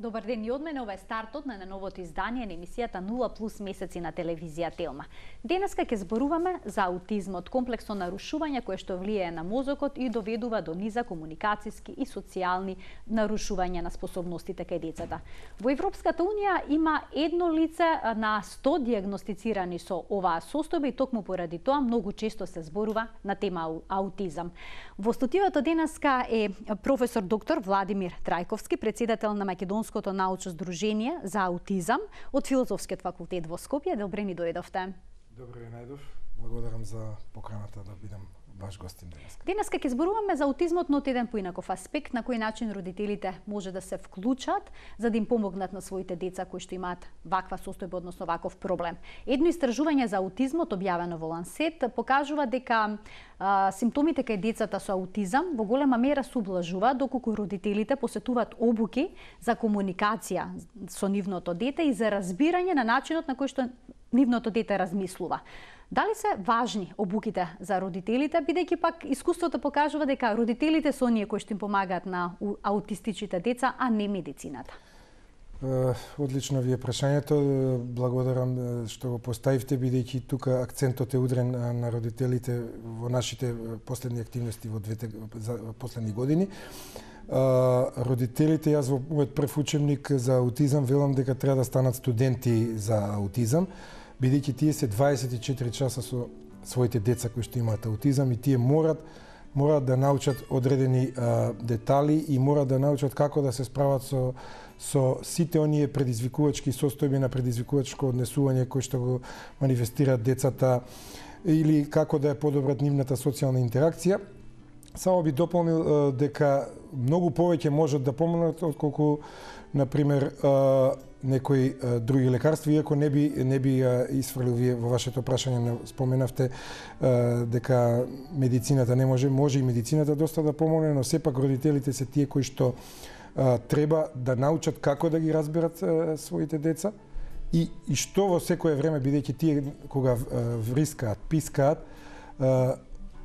Добар ден и од мене, ова е стартот на новото издание на емисијата 0+ месеци на телевизија Телма. Денеска ќе зборуваме за аутизмот, комплексно нарушување кое што влијае на мозокот и доведува до низа комуникацијски и социјални нарушувања на способностите кај децата. Во Европската унија има едно лице на 100 дијагностицирани со оваа состојба и токму поради тоа многу често се зборува на тема аутизам. Во студиото денеска е професор доктор Владимир Трајковски, председател на Македонското научно здружение за аутизам од Филозофскиот факултет во Скопје. Добре ни дојдовте. Добре ви најдов. Благодарам за поканата да бидам ваш гостин денес. Денеска ќе зборуваме за аутизмот, но од еден поинаков аспект, на кој начин родителите може да се вклучат за да им помогнат на своите деца кои што имаат ваква состојба, односно ваков проблем. Едно истражување за аутизмот објавено во Лансет покажува дека симптомите кај децата со аутизам во голема мера се ублажуваат доколку родителите посетуваат обуки за комуникација со нивното дете и за разбирање на начинот на кој што нивното дете размислува. Дали се важни обуките за родителите, бидејќи пак искуството покажува дека родителите се оние кои што им помагаат на аутистичните деца, а не медицината? Одлично ви е прашањето. Благодарам што го поставивте, бидејќи тука акцентот е удрен на родителите во нашите последни активности во последни години. Родителите, јас во мојот прв учебник за аутизам велам дека треба да станат студенти за аутизам, бидејќи тие се 24 часа со своите деца кои што имаат аутизам и тие морат да научат одредени детали и морат да научат како да се справат со сите оние предизвикувачки состојби на предизвикувачко однесување кои што го манифестираат децата или како да ја подобрат нивната социјална интеракција. Само би дополнил дека многу повеќе можат да помогнат отколку например некои други лекарства, иако не би исфрлил вие во вашето прашање, споменавте дека медицината не може и медицината доста да помогне, но сепак родителите се тие кои што треба да научат како да ги разберат своите деца и што во секое време, бидејќи тие кога врискаат, пискаат,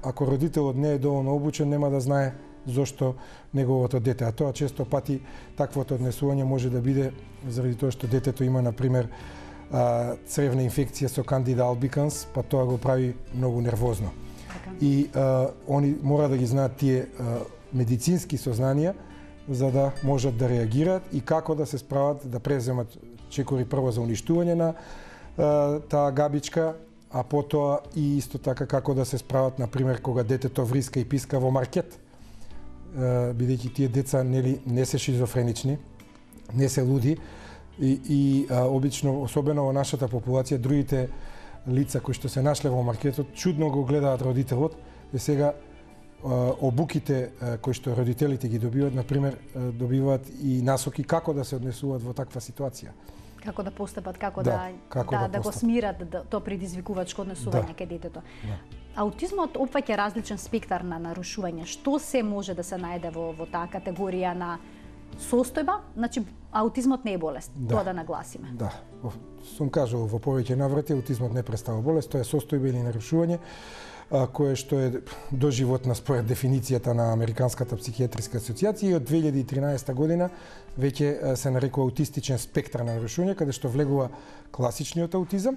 ако родителот не е доволно обучен, нема да знае зошто неговото дете. А тоа често пати таквото однесување може да биде заради тоа што детето има, например, цревна инфекција со Candida albicans, па тоа го прави многу нервозно. И они мора да ги знаат тие медицински сознанија за да можат да реагираат и како да се справат, да преземат чекори прво за уништување на таа габичка, а потоа и исто така како да се справат, например, кога детето вриска и писка во маркет, бидејќи тие деца не се шизофренични, не се луди и обично, особено во нашата популација, другите лица кои што се нашле во маркетот чудно го гледаат родителот и сега обуките кои што родителите ги добиваат, например, добиваат и насоки како да се однесуваат во таква ситуација. Како да постапат, како да го смират тоа предизвикувачко однесување кај детето. Аутизмот опфаќа различен спектар на нарушување. Што се може да се најде во таа категорија на состојба? Значи, аутизмот не е болест, тоа да нагласиме. Да, сум кажал во повеќе наврати, аутизмот не представува болест, тоа е состојба или нарушување кое што е доживотна според дефиницијата на Американската психијатриска асоциација и од 2013 година веќе се нарекува аутистичен спектар на нарушување, каде што влегува класичниот аутизам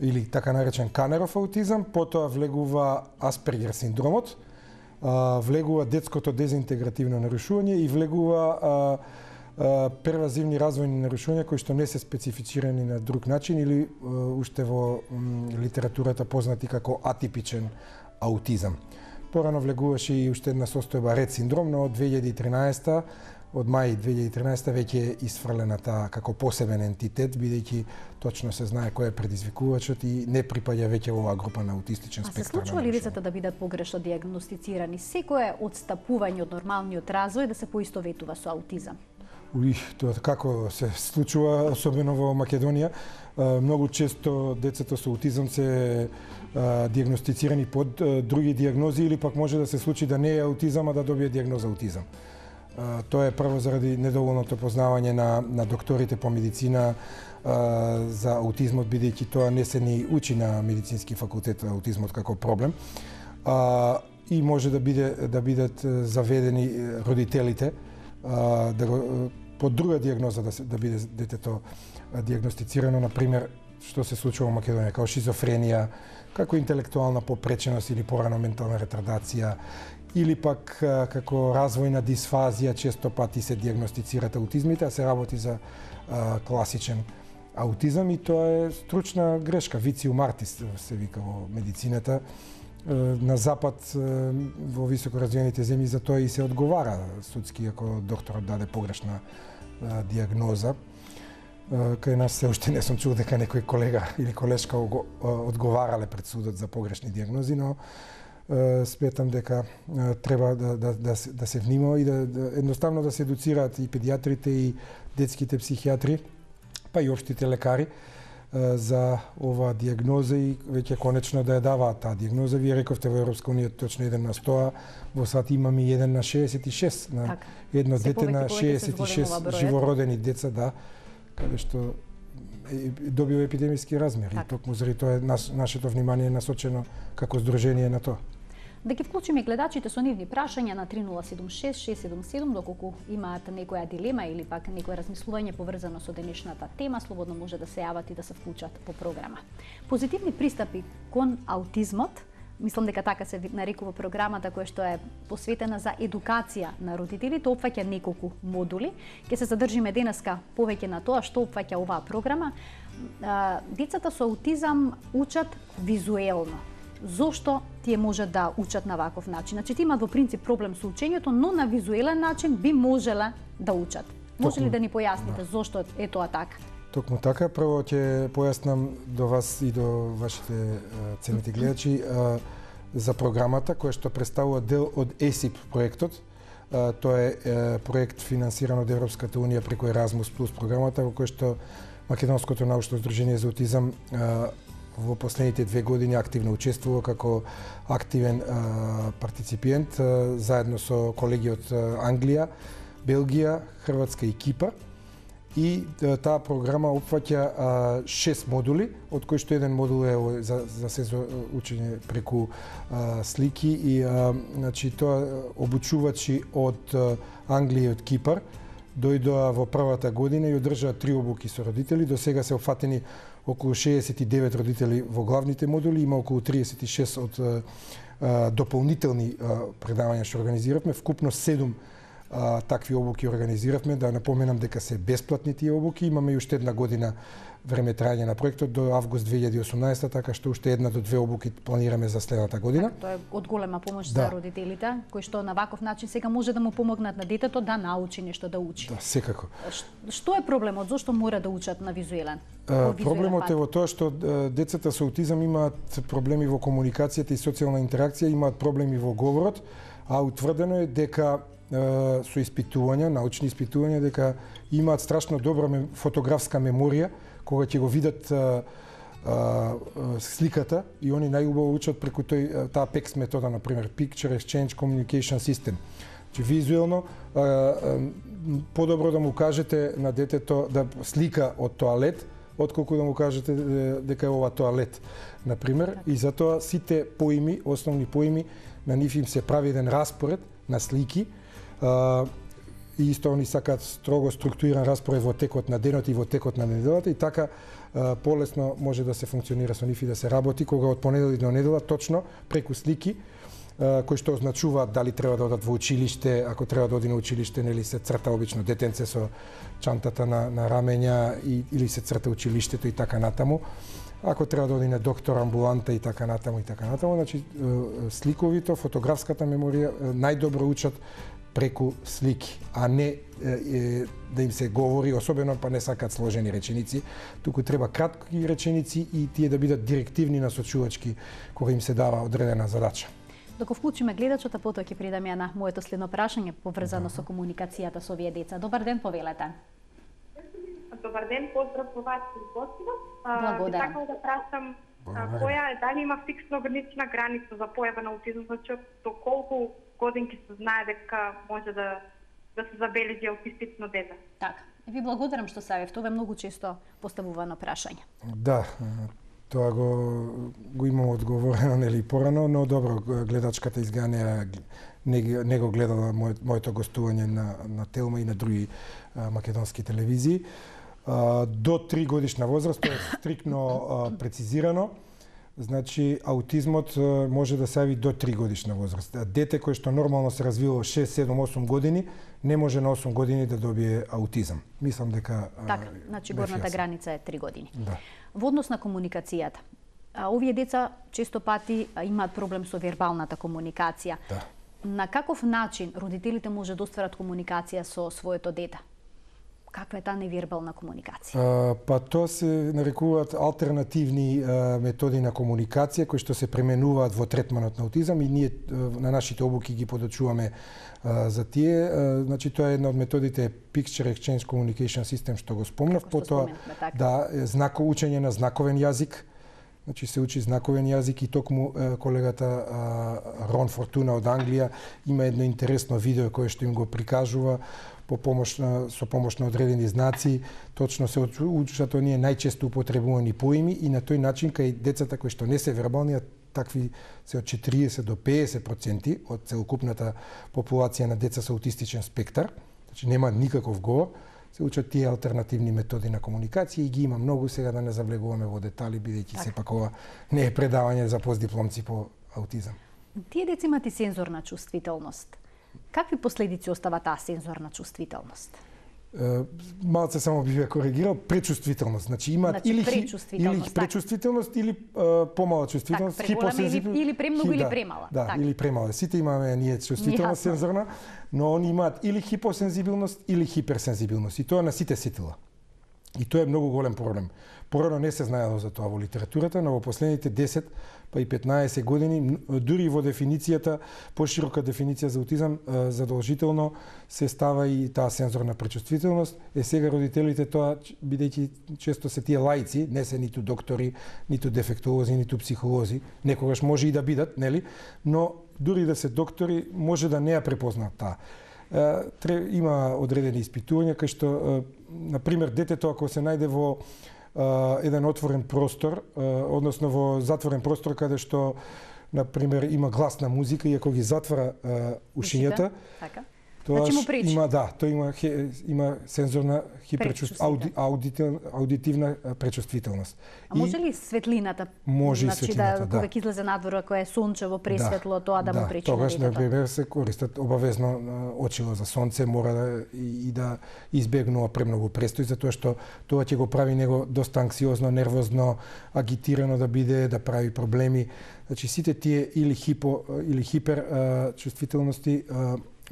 или така наречен Канеров аутизам, потоа влегува Аспергер синдромот, влегува детското дезинтегративно нарушување и влегува первазивни развојни нарушувања кои што не се специфицирани на друг начин или уште во литературата познати како атипичен аутизам. Порано влегуваше и уште една состојба Рет синдром, но од 2013 од мај 2013 веќе е исфрлена таа како посебен ентитет, бидејќи точно се знае кој е предизвикувачот и не припаѓа веќе во оваа група на аутистичен спектар. А се случува ли децата да бидат погрешно дијагностицирани? Секое одстапување од нормалниот развој да се поистоветува со аутизам? Тоа како се случува, особено во Македонија, многу често децата со аутизам се дијагностицирани под други дијагнози или пак може да се случи да не е аутизам, а да добие дијагноза аутизам. Тоа е прво заради недоволното познавање на докторите по медицина за аутизмот, бидејќи тоа не се ни учи на медицински факултет аутизмот како проблем. И може да бидат заведени родителите да го по друга дијагноза да биде детето дијагностицирано, на пример, што се случува во Македонија, како шизофренија, како интелектуална попреченост или порано ментална ретардација, или пак како развојна дисфазија, често пати се дијагностицират аутизмите, а се работи за класичен аутизам, и тоа е стручна грешка, вициум артис се вика во медицината. На запад, во високо развиените земји, за тоа и се одговара судски ако докторот даде погрешна дијагноза. Кај нас се уште не сум чул дека некој колега или колешка одговарале пред судот за погрешни дијагнози, но сметам дека треба да се внимава и едноставно да се едуцираат и педијатрите и детските психијатри, па и општите лекари за оваа дијагноза и веќе конечно да ја даваат таа дијагноза. Вие рековте во Европска унија точно 1 на 100, во САД имаме 1 на 66, на едно дете на 66 живородени деца, да, каде што добива епидемиски размер. И токму заради тоа нашето внимание е насочено како здружение на тоа. Да ги вклучиме гледачите со нивни прашања на 3076-677, доколку имаат некоја дилема или пак некое размислување поврзано со денешната тема, слободно може да се јават и да се вклучат по програма. Позитивни пристапи кон аутизмот, мислам дека така се нарекува програмата која што е посветена за едукација на родителите, опфаќа неколку модули. Ќе се задржиме денеска повеќе на тоа што опфаќа оваа програма. Децата со аутизам учат визуелно. Зошто тие можат да учат на ваков начин? Значи, тие имаат во принцип проблем со учењето, но на визуелен начин би можеле да учат. Може ли да ни појасните зошто е тоа така? Токму така, прво ќе појаснам до вас и до вашите ценити гледачи за програмата која што представува дел од ЕСИП проектот. Тоа е проект финансиран од Европската унија преку Еразмус плюс програмата, во која што Македонското научно здружение за аутизам во последните 2 години активно учествува како активен партиципиент заедно со колеги од Англија, Белгија, Хрватска и Кипар. И таа програма опфаќа 6 модули, од кои што еден модул е за учење преку слики и значи тоа обучувачи од Англија и од Кипар дојдоа во првата година и одржаа 3 обуки со родители. До сега се опфатени околу 69 родители во главните модули, има околу 36 од дополнителни предавања што организиравме, вкупно 7 такви обуки организиравме. Да напоменам дека се бесплатни тие обуки. Имаме и уште една година време трајање на проектот до август 2018, така што уште 1 до 2 обуки планираме за следната година. Така, тоа е од голема помош за родителите, кои што на ваков начин сега може да му помогнат на детето да научи нешто да учи. Да, секако. Што е проблемот? Зошто мора да учат на визуелен? Проблемот е во тоа што децата со аутизам имаат проблеми во комуникацијата и социјална интеракција, имаат проблеми во говорот, а утврдено е дека со испитувања, научни испитувања, дека имаат страшно добра фотографска меморија, кога ќе го видат сликата и они најубаво учат преку таа PEX метода, на пример, Picture Exchange Communication System. Че визуелно подобро да му кажете на детето да слика од тоалет, отколку да му кажете дека е ова тоалет, на пример, и затоа сите поими, основни поими, на нив им се прави еден распоред на слики. И исто они сакаат строго структуриран распоред во текот на денот и во текот на неделата, и така полесно може да се функционира со нив и да се работи кога од понеделник до недела точно преку слики кои што означуваат дали треба да одат во училиште, ако треба да оди на училиште, нели се црта обично детенце со чантата на рамења или се црта училиштето и така натаму. Ако треба да оди на доктор, амбуланта и така натаму и така натаму, значи сликовито, фотографската меморија најдобро учат преку слики, а не да им се говори, особено па не сакаат сложени реченици, туку треба кратки реченици и тие да бидат директивни насочувачки кога им се дава одредена задача. Докато вклучиме гледачот, а потоа ќе придаме на моето следно прашање поврзано со комуникацијата со овие деца. Добар ден, повелете. Добар ден, поздрав во вас и гостинот. Благодарам. Сакам да прашам која е, дали има фиксно ограничена граница за појава на аутизм, значи до колку годинки се знае дека може да се забележи аутистично дете? Така. Ви благодарам што се јавивте. Ова е многу често поставувано прашање. Да, тоа го имам одговорено нели порано, но добро, гледачката изганеа не го гледала моето гостување на Телма и на други македонски телевизии. До 3 годишна возраст, тоа е стриктно прецизирано. Значи, аутизмот може да се јави до 3 годишна возраст. Дете кое што нормално се развива 6, 7, 8 години, не може на 8 години да добие аутизам. Мислам дека... Така, значи горната граница е 3 години. Да. Во однос на комуникацијата, овие деца често пати имаат проблем со вербалната комуникација. Да. На каков начин родителите може да остварат комуникација со своето дете? Каква е таа невербална комуникација? Па тоа се нарекуваат алтернативни методи на комуникација кои што се применуваат во третманот на аутизам и ние на нашите обуки ги подочуваме за тие. Значи тоа е една од методите Picture Exchange Communication System што го спомнав, потоа учење на знаковен јазик. Значи се учи знаковен јазик и токму колегата Рон Фортуна од Англија има едно интересно видео кое што им го прикажува со помош на одредени знаци, точно се учат оние најчесто употребувани поими и на тој начин кај децата кои што не се вербални, такви се од 40 до 50% од целокупната популација на деца со аутистичен спектар, значи нема никаков говор, се учат тие алтернативни методи на комуникација и ги има многу, сега да не завлегуваме во детали, бидејќи сепак ова не е предавање за постдипломци по аутизам. Тие деца имат и сензорна чувствителност. Какви последици остава таа сензорна чувствителност? Малце само би ве коригирал, пречувствителност. Значи имаат или пречувствителност или помала чувствителност, или премногу или премала. Да, или премала. Сите имаме ние чувствителност сензорна, но они имаат или хипосензибилност или хиперсензибилност и тоа на сите сетила. И тоа е многу голем проблем. Порано не се знаело за тоа во литературата, но во последните 10 па и 15 години, дури во дефиницијата, поширока дефиниција за аутизам, задолжително се става и таа сензорна пречувствителност. Сега родителите тоа, бидејќи често се тие лаици, не се ниту доктори, ниту дефектолози, ниту психолози, некогаш може и да бидат, нели? Но дури да се доктори, може да не ја препознаат таа. Има одредени испитувања кај што, например, детето ако се најде во еден отворен простор, односно во затворен простор каде што, например, има гласна музика и ако ги затвара ушињата, тоа има сензорна аудитивна пречувствителност. А може ли светлината? Може значи, и светлината, да. Кога ќе излезе надвор, ако е сончево, пресветло, тоа да му пречи на детето? детето? Например, се користат обавезно очило за сонце, мора да избегнува премногу престој, затоа што тоа ќе го прави него доста анксиозно, нервозно, агитирано да биде, да прави проблеми. Значи, сите тие или хипер чувствителности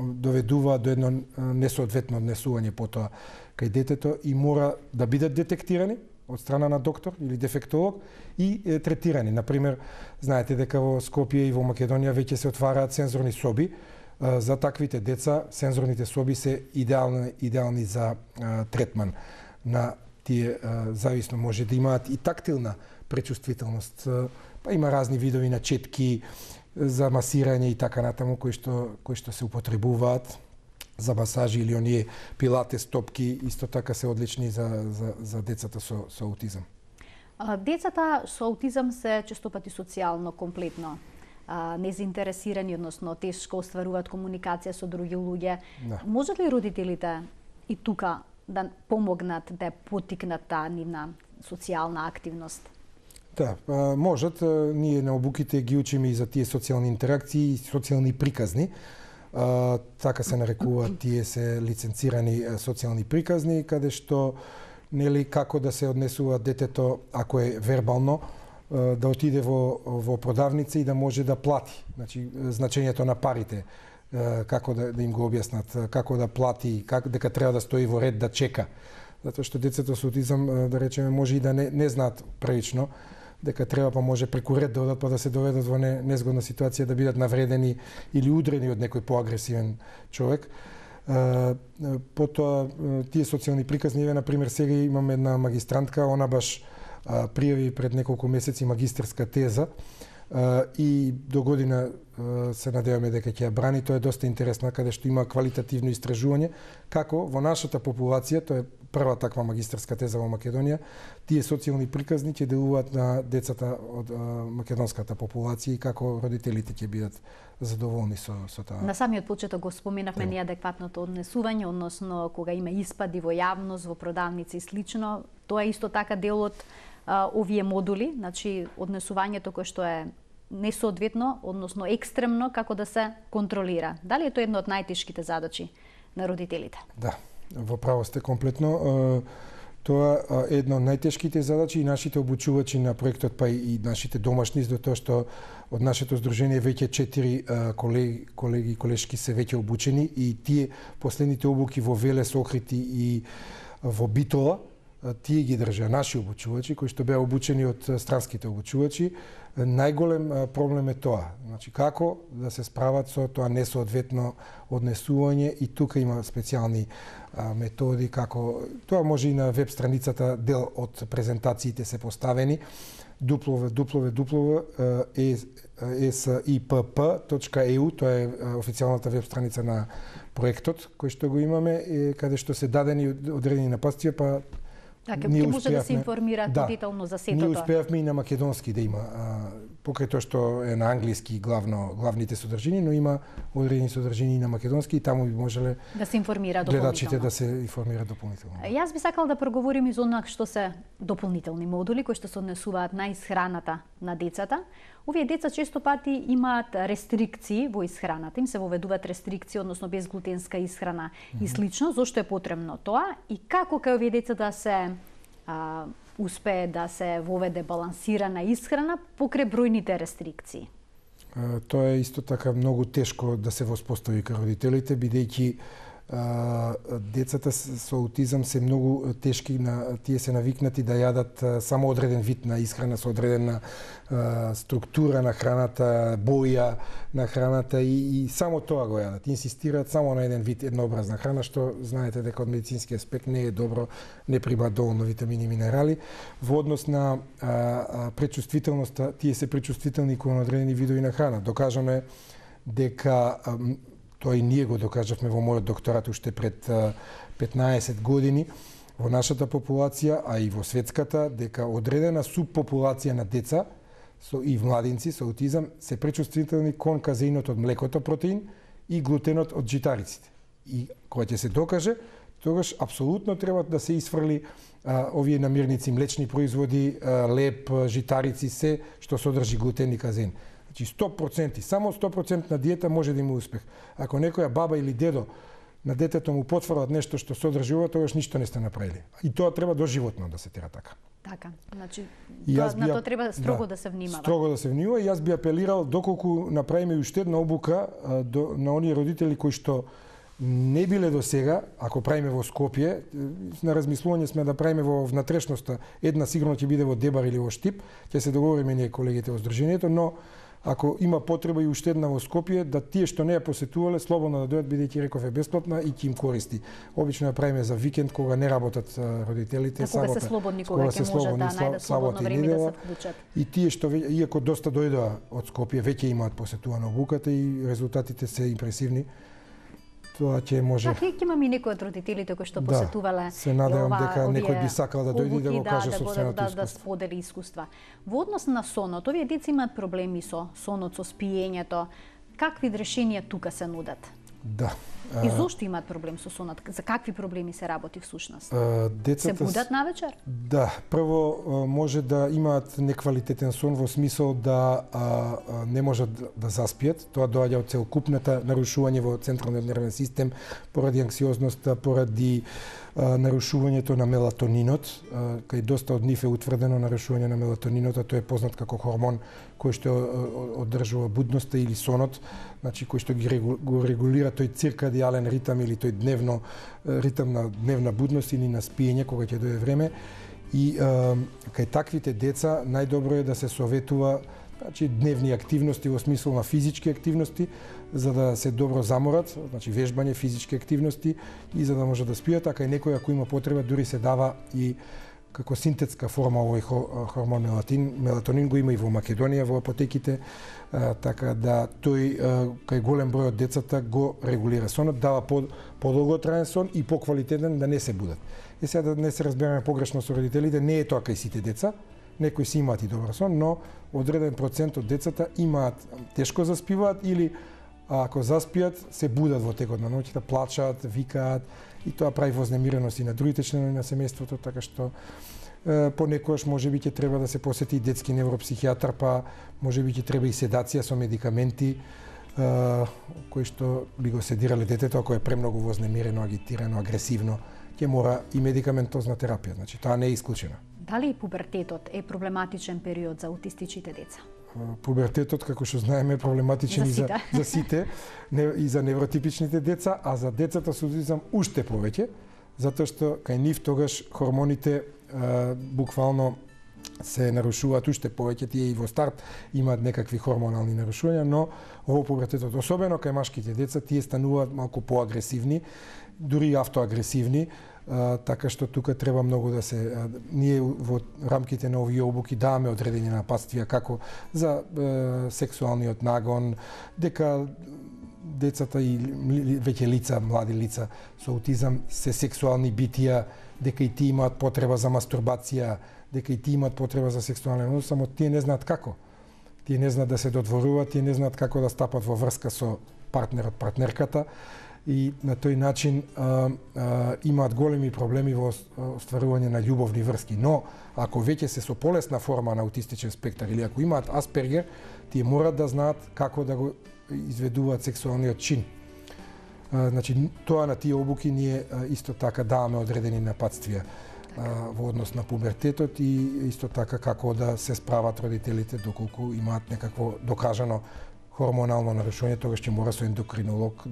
доведуваат до едно несоодветно однесување потоа кај детето и мора да бидат детектирани од страна на доктор или дефектолог и третирани. Например, знаете дека во Скопје и во Македонија веќе се отвараат сензорни соби. За таквите деца сензорните соби се идеални за третман на тие, зависно може да имаат и тактилна пречувствителност. Па има разни видови на четки за масирање и така натаму кои што се употребуваат за масажи или оние пилатес топки, исто така се одлични за децата со аутизам. Децата со аутизам се често пати социјално комплетно незаинтересирани, односно тешко остваруваат комуникација со други луѓе. Да. Можат ли родителите и тука да помогнат да поттикнат таа нивна социјална активност? Да, можат. Ние на обуките ги учиме и за тие социјални интеракции и социјални приказни. Така се нарекуваат, тие се лиценцирани социјални приказни, каде што нели како да се однесува детето ако е вербално, да отиде во продавница и да може да плати. Значи значењето на парите, како да им го објаснат, како да плати, дека треба да стои во ред да чека. Затоа што децата со аутизам, да речеме, може и да не знаат првично дека треба па може преку ред да одат па да се доведат во незгодна ситуација да бидат навредени или удрени од некој поагресивен човек. Потоа тие социјални приказни, например, сега имаме една магистрантка, она баш пријави пред неколку месеци магистерска теза и до година се надеваме дека ќе ја брани. Тоа е доста интересно, каде што има квалитативно истражување како во нашата популација, тоа е прва таква магистарска теза во Македонија, тие социјални приказни ќе делуваат на децата од македонската популација и како родителите ќе бидат задоволни со таа. На самиот почеток го споменавме неадекватното однесување, односно кога има испади во јавност, во продавници и слично. Тоа е исто така дел од овие модули, значи однесувањето кое што е несоодветно, односно екстремно, како да се контролира. Дали е тоа една од најтешките задачи на родителите? Да, во право сте комплетно. Тоа е една од најтешките задачи и нашите обучувачи на проектот, па и нашите домашни, до тоа што од нашето здружение веќе 4 колеги и колешки се веќе обучени и тие последните обуки во Велес, Охрид и во Битола, тие ги држа наши обучувачи кои што беа обучени од странските обучувачи. Најголем проблем е тоа, значи како да се справат со тоа несоодветно однесување и тука има специјални методи како тоа може и на веб страницата дел од презентациите се поставени www.sipp.eu, тоа е официјалната веб страница на проектот кој што го имаме, каде што се дадени одредени напастија, па ќе може да се информира детално за сето тоа. Ние успеавме и на македонски да има, покрај тоа што е на англиски главните содржини, но има одредени содржини и на македонски и таму би можеле да се информира дополнително. Гледачите да се информираат дополнително. Јас би сакал да проговорим и за она што се дополнителни модули кои што се однесуваат на исхраната на децата. Овие деца често пати имаат рестрикции во исхраната, им се воведуваат рестрикции, односно безглутенска исхрана и слично. Зошто е потребно тоа и како кај овие деца да се успее да се воведе балансирана исхрана покрај бројните рестрикции? Тоа е исто така многу тешко да се воспостави кај родителите, бидејќи децата со аутизам се многу тешки, тие се навикнати да јадат само одреден вид на исхрана со одредена структура на храната, боја на храната и само тоа го јадат. Инсистираат само на еден вид, еднообразна храна, што знаете дека од медицински аспект не е добро, не примаат доволно витамини и минерали. Во однос на пречувствителноста, тие се пречувствителни кон одредени видови на храна. Докажаме дека тоа и ние го докажавме во мојот докторат уште пред 15 години во нашата популација, а и во светската, дека одредена субпопулација на деца и младинци со аутизам се пречувствителни кон казеинот од млекото протеин и глутенот од житариците. И кога ќе се докаже, тогаш апсолутно треба да се исфрли овие намирници, млечни производи, леп, житарици, се што содржи глутен и казеин. Значи 100%, само 100% на диета може да има успех. Ако некоја баба или дедо на детето му потврдат нешто што содржи ова, тогаш ништо не сте направили. И тоа треба доживотно да се тера така. Така, значи на тоа треба строго да се внимава. Строго да се внимава и јас би апелирал доколку направиме уште една обука на оние родители кои што не биле до сега, ако правиме во Скопје, на размислување сме да правиме во внатрешноста, една сигурно ќе биде во Дебар или во Штип, ќе се договориме ние колегите во здружението, но ако има потреба и уште една во Скопје, да тие што не ја посетувале слободно да дојдат, бидејќи реков е бесплатна и ќе им користи. Обично ја правиме за викенд кога не работат родителите, кога се слободни, кога ќе можат да најдат слободно време да се вклучат. И тие што иако доста дојдоа од Скопје, веќе имаат посетувана обуката и резултатите се импресивни. Тоа ќе може. Така ќе имаме и некои од родителите кои што посетувале. Се надевам дека некој би сакал да дојде и да го каже сопственото искуство. Да сподели искуства. Во однос на сонот, овие деца имаат проблеми со сонот, со спиењето. Какви решенија тука се нудат? Да. И зошто имаат проблем со сонот? За какви проблеми се работи всушност? Децата се будат навечер? Да, прво може да имаат неквалитетен сон во смисол да не можат да заспиат. Тоа доаѓа од целокупната нарушување во централниот нервен систем поради анксиозноста, поради нарушувањето на мелатонинот, кај доста од нив е утврдено нарушување на мелатонинот, а тој е познат како хормон кој што одржува будноста или сонот, значи кој што го регулира тој циркадијален ритам или тој ритам на дневна будност или на спиење кога ќе дое време. И кај таквите деца најдобро е да се советува, значи дневни активности во смисол на физички активности за да се добро заморат, значи вежбање, физички активности и за да може да спијат, така и некој ако има потреба дури се дава и како синтетска форма овој хормон мелатонин го има и во Македонија во апотеките, така да тој кај голем број од децата го регулира сонот, дава подолготраен сон и поквалитетен да не се будат. И сега да не се разбереме погрешно со родителите, не е тоа кај сите деца, некои си имаат и добар сон, но одреден процент од децата имаат тешко заспиваат или ако заспиат се будат во текот на ноќта, плачат, викаат и тоа прави вознемиреност и на другите членови на семејството, така што понекогаш можеби ќе треба да се посети и детски невропсихијатар, па можеби ќе треба и седација со медикаменти кои што би го седирале детето ако е премногу вознемирено, агитирано, агресивно, ќе мора и медикаментозна терапија, значи тоа не е исклучено. Дали пубертетот е проблематичен период за аутистичните деца? Пубертетот, како што знаеме, е проблематичен за сите и за невротипичните деца, а за децата со аутизам уште повеќе, затоа што кај нив тогаш хормоните буквално се нарушуваат уште повеќе, тие и во старт имаат некакви хормонални нарушувања, но во пубертетот, особено кај машките деца, тие стануваат малку поагресивни, дури и автоагресивни, така што тука треба многу да се ние во рамките на овие обуки даваме одредени напатствија како за сексуалниот нагон, дека децата и веќе лица, млади лица со аутизам се сексуални битија, дека и тие имаат потреба за мастурбација, дека и тие имаат потреба за сексуален однос, само тие не знаат како. Тие не знаат да се додворуваат, тие не знаат како да стапат во врска со партнерот, партнерката и на тој начин имаат големи проблеми во остварување на љубовни врски. Но ако веќе се со полесна форма на аутистичен спектар или ако имаат Аспергер, тие морат да знаат како да го изведуваат сексуалниот чин. Значи, тоа на тие обуки ние исто така даваме одредени напатствија во однос на пубертетот и исто така како да се справат родителите доколку имаат некакво докажано хормонално нарушување, тогаш ќе мора со ендокринолог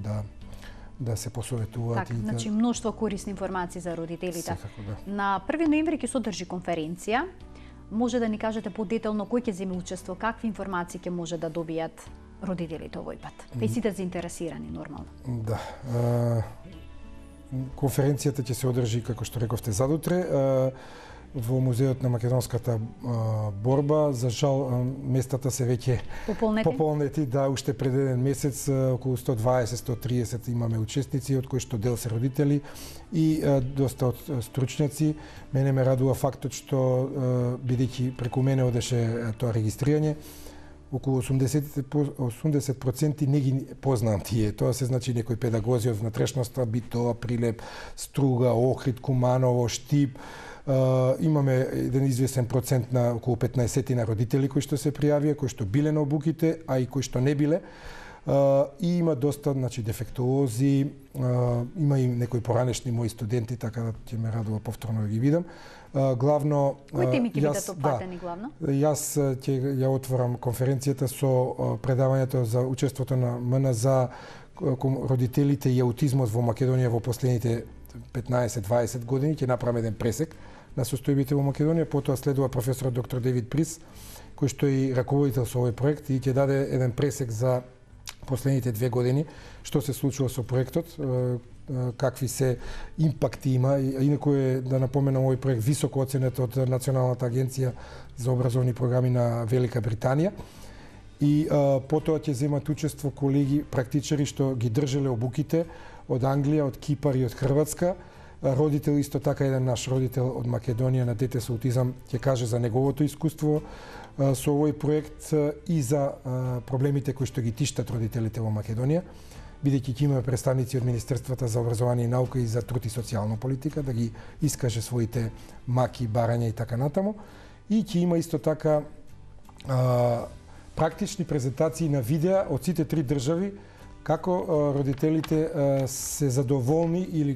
да се посоветуваат. Така, значи мноштво корисни информации за родителите. Секако, да. На 1 ноември ќе се одржи конференција. Може да ни кажете подетелно кој ќе земе учество, какви информации ќе може да добијат родителите овој пат? И сите заинтересирани, нормално. Да. Конференцијата ќе се одржи, како што рековте, задутре во Музеот на македонската борба. За жал, местата се веќе пополнети, да, уште пред еден месец, околу 120-130 имаме учесници, од кои што дел се родители и доста од стручњаци. Мене ме радува фактот што, бидејќи преку мене одеше тоа регистрирање, околу 80% не ги познам тие. Тоа се значи некои педагози од внатрешноста, Битола, Прилеп, Струга, Охрид, Куманово, Штип. Имаме еден известен процент на околу 15 на родители кои што се пријавија, кои што биле на обуките, а и кои што не биле. И има доста, значи, дефектолози, има и некои поранешни мои студенти, така да ќе ме радува повторно да ги видам. Главно кои теми ќе бидат опфатени главно? Јас ќе ја отворам конференцијата со предавањето за учеството на МН за родителите и аутизмот во Македонија во последните 15-20 години. Ќе направам еден пресек на состојбите во Македонија, потоа следува професорот доктор Девид Прис, кој што е и раководител со овој проект и ќе даде еден пресек за последните 2 години, што се случува со проектот, какви се импакти има. Инаку е, да напоменам, овој проект високо оценет од Националната агенција за образовни програми на Велика Британија. И потоа ќе земат учество колеги практичари што ги држеле обуките од Англија, од Кипар и од Хрватска. Родител, исто така еден наш родител од Македонија на дете со аутизам, ќе каже за неговото искуство со овој проект и за проблемите кои што ги тиштат родителите во Македонија, бидејќи ќе имаме представници од Министерството за образование и наука и за труд и социјална политика да ги искаже своите маки, барања и така натаму. И ќе има исто така практични презентации на видеа од сите 3 држави како родителите се задоволни или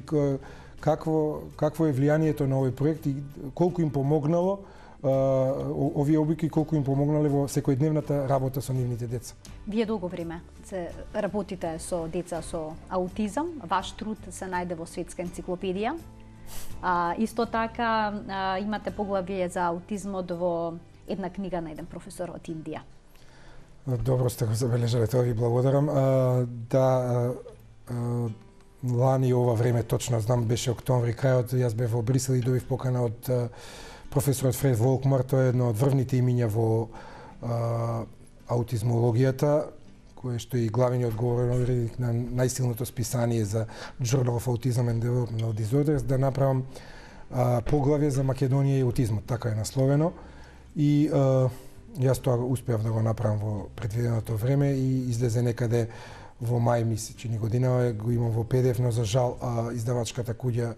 какво е влијанието на овој проект и колку им помогнало овие обуки, колку им помогнале во секојдневната работа со нивните деца. Вие долго време се работите со деца со аутизам. Ваш труд се најде во Светска енциклопедија. Исто така имате поглавје за аутизмот во една книга на еден професор од Индија. Добро сте го забележале, тоа ви благодарам. Лани ова време, точно знам, беше октомври крајот, јас бев во Брисел и добив покана од професорот Фред Волкмар, тој е едно од врвните имиња во аутизмологијата, кој што и главниот говорен уредник на најсилното списание за Journal of Autism and Developmental Disorders, да направам поглавје за Македонија и аутизмот, така е насловено. И јас тоа успеав да го направам во предвиденото време и излезе некаде во мај, мисли, чини година, го имам во PDF, но за жал издавачката куќа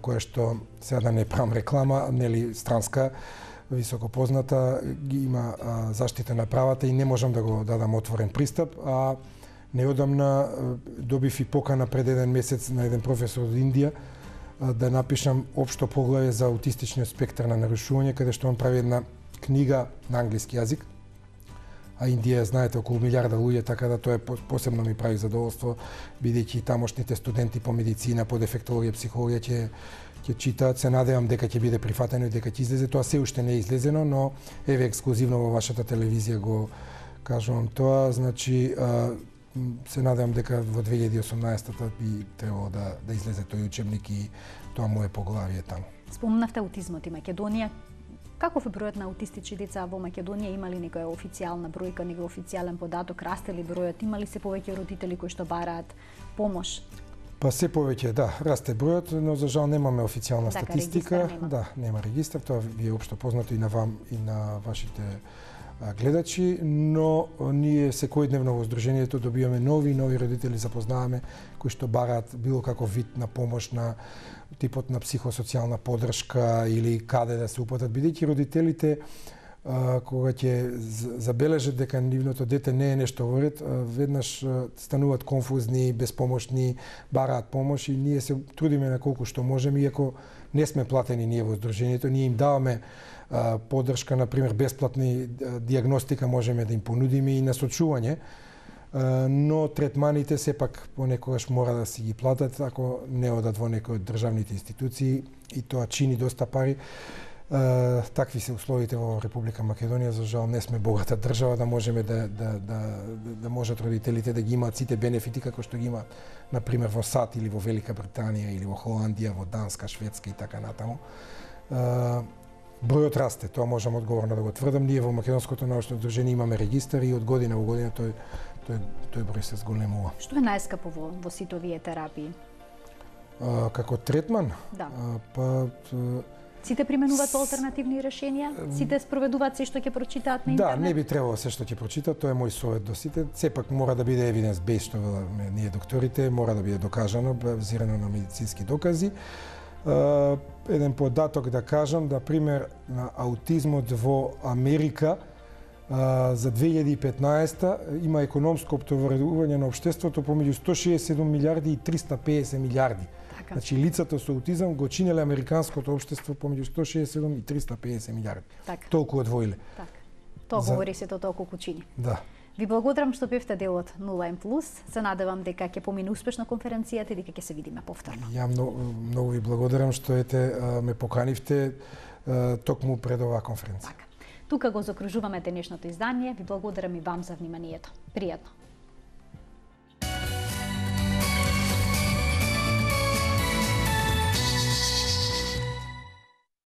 која што, сега да не правам реклама, нели странска, високо позната, ги има заштита на правата и не можам да го дадам отворен пристап, а неодамна добив и покана пред еден месец на еден професор од Индија да напишам општо поглавје за аутистичниот спектар на нарушување, каде што он прави една книга на англиски јазик, а Индија, знаете, околу 1 милиарда луѓе, така да тоа посебно ми прави задоволство, бидејќи тамошните студенти по медицина, по дефектологија, психологија ќе читаат. Се надевам дека ќе биде прифатено и дека ќе излезе. Тоа се уште не е излезено, но еве ексклузивно во вашата телевизија го кажувам тоа. Значи, се надевам дека во 2018-та би требало да излезе тој учебник и тоа му е поглавие таму. Спомнавте аутизмот и Македонија. Каков е бројот на аутистични деца во Македонија? Има ли некоја официјална бројка, некој официјален податок? Расте ли бројот? Има ли се повеќе родители кои што бараат помош? Па се повеќе, да, расте бројот, но за жал немаме официјална статистика. Нема. Да, нема регистар, тоа ви е општо познато и на вам и на вашите гледачи, но ние секојдневно во Сдруженијето добиваме нови родители, запознаваме кои што бараат било каков вид на помош, на типот на психосоцијална поддршка или каде да се упатат, бидејќи родителите кога ќе забележат дека нивното дете не е нешто во ред, веднаш стануваат конфузни, безпомошни, бараат помош и ние се трудиме на колку што можеме, иако не сме платени ние во Сдруженијето, ние им даваме поддршка, например, бесплатни дијагностика можеме да им понудиме и насочување, но третманите сепак понекогаш мора да си ги платат ако не одат во некој од државните институции и тоа чини доста пари. Такви се условите во Република Македонија, за жал не сме богата држава да можеме да можат родителите да ги имаат сите бенефити како што ги имаат на пример во САД или во Велика Британија или во Холандија, во Данска, Шведска и така натаму. Бројот расте, тоа можам одговорно да го тврдам. Ние во Македонското научно здружение имаме регистар и од година во година тој број се зголемува. Што е најскапо во сите овие терапии? Како третман? Да. Сите применуваат алтернативни решенија? Сите спроведуваат се што ќе прочитаат на интернет? Да, не би требало се што ќе прочитаат, тоа е мој совет до сите. Сепак мора да биде evidence-based, што веламе ние докторите, мора да биде докажано, базирано на медицински докази. Еден податок да кажам, да пример на аутизмот во Америка за 2015 има економско оптоварување на општеството помеѓу 167 милиарди и 350 милиарди. Така. Значи лицата со аутизам го чинеле американското општество помеѓу 167 и 350 милиарди. Така. Толку одвоиле. Така. Тоа говори сето тоа колку чини. Да. Ви благодарам што бевте дел од 0M+. Се надевам дека ќе помине успешно конференцијата и дека ќе се видиме повторно. Ја многу ви благодарам што ме поканивте токму пред оваа конференција. Така. Тука го закружуваме денешното издание. Ви благодарам и вам за вниманието. Пријатно.